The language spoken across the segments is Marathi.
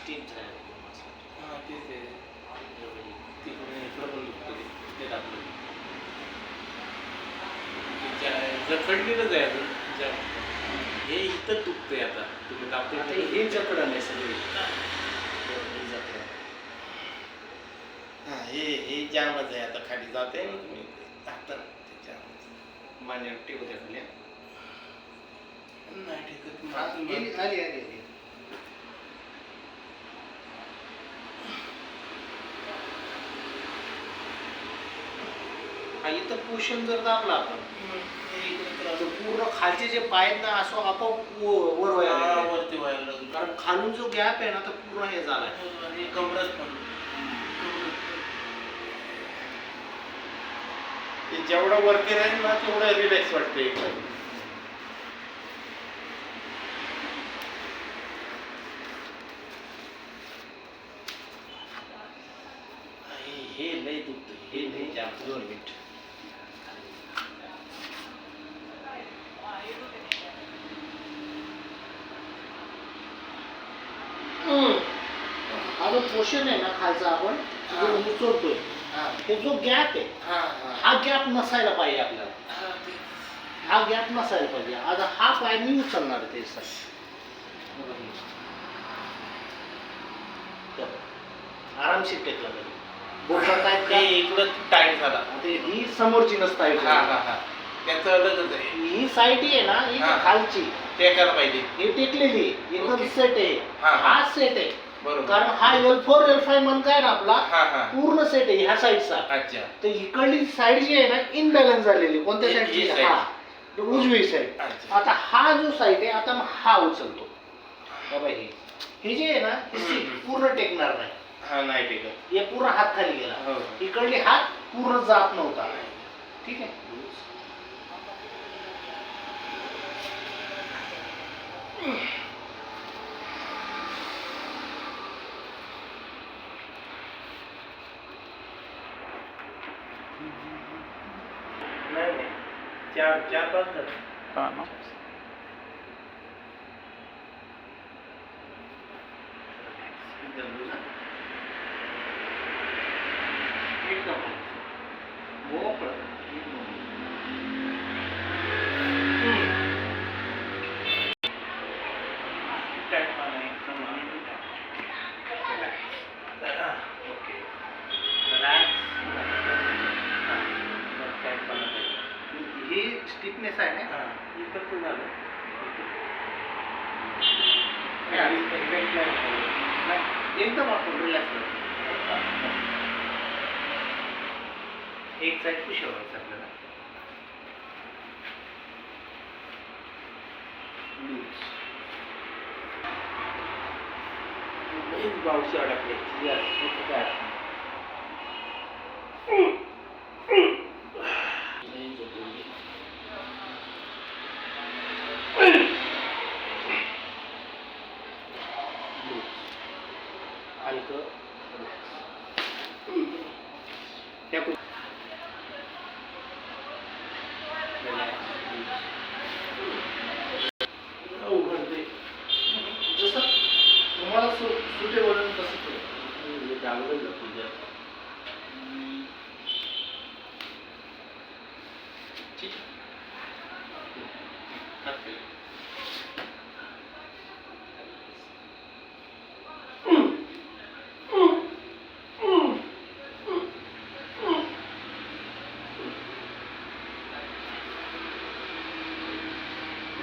तीच आहे मसाज. हां तेच आहे. तिकडे इकडं पण दुखतं ते दाखवलं. जखडलेलंच आहे अजून. हे इथं दुखतंय आता तुम्ही आता दाखवलं. हे जकडं नाही सगळे जकडं. हां हे जामच आहे आता खाली जाते ना तुम्ही आता ते जामच. मान्य टेकू द्या खाली. नाही टेकत हा, गेली, आली आली आली. हा इथं पोषण जर दाबला आपण तर पूर्ण खालचे जे पाय आहेत ना असं आपोआप वर व्हायला लागले. वरती व्हायला लागलं. कारण खालून जो गॅप आहे ना तर पूर्ण हे झालाय. आणि कमरच पण ते जेवढं वरती राहील ना तेवढं रिलॅक्स वाटते. हे लय दुखतं. हे लय जाम. 2 मिनिट. हा जो पोषण आहे ना खालचा आपण जो उचलतोय हे जो गॅप आहे हा गॅप नसायला पाहिजे आपल्याला. हा गॅप नसायला पाहिजे. आता हा पाय मी उचलणार आहे त्याच्यासाठी. आरामशीर टेकला पाहिजे. बोटात काय ते इकडं टाईट झाला. ही समोरची नसता त्याचं अलगच आहे. ही साईड आहे ना ही खालची टेकायला पाहिजे. ही टेकलेली आहे. एकदम ओके. सेट आहे. हा सेट आहे. बरोबर. कारण हा L4 L5 मन काय ना आपला हा पूर्ण सेट आहे ह्या साईडचा. अच्छा. तर इकडली साईड जी आहे ना इनबॅलन्स झालेली. कोणत्या साईडची? side. हा उजवी साईड. अच्छा. आता हा जो साईड आहे आता मग हा उचलतो बाबा. हे जे आहे ना हे पूर्ण टेकणार नाही. हा नाही टेकत. हे पूर्ण हात खाली गेला. हो. इकडले हात पूर्ण जात नव्हता. ठीक आहे. नाही चार पाच झाले. हा ना. ही स्टिफनेस आहे ना इकडचं झालं. एकदम आपण रिलॅक्स. एक साईड पुश व्हायचं आपल्याला. बावशी अडकले. हलकं जसं तुम्हाला सुटेबल तसं पूजा. ठीक आहे.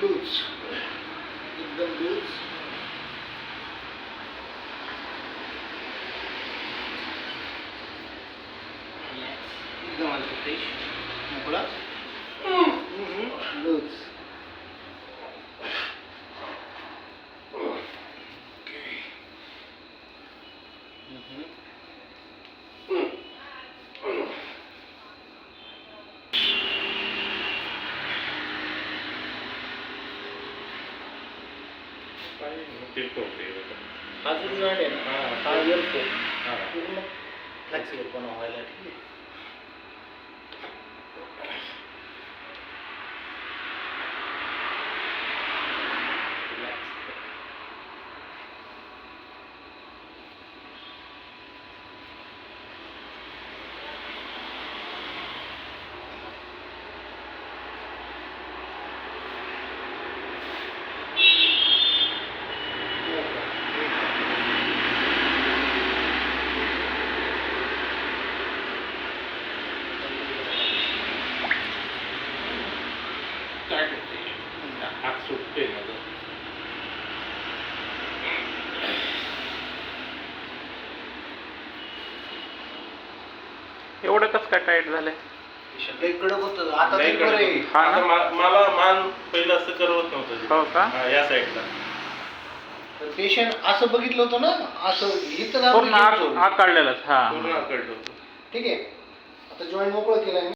लूज एकदम लूज. एकदम हलकं फ्रेश मोकळा लूज. हा जो जॉईंट आहे ना हा L4 पूर्ण फ्लेक्सिबलपणा व्हायला. ठीक आहे. सुटते माझं. एवढं कसं काय टाईट झालंय? लय कडक होतं आता नाही तरी बरं आहे. हा आता ना? मला मान पहिलं असं करवत नव्हतं. हो का? हा, या साईडला पेशंट असं बघितलं होतं ना, असं इथं पूर्ण दाबलं की आग काढलेलंच. हा पूर्ण आकडलं होतं. ठीक आहे. आता जॉईंट मोकळं केलंय.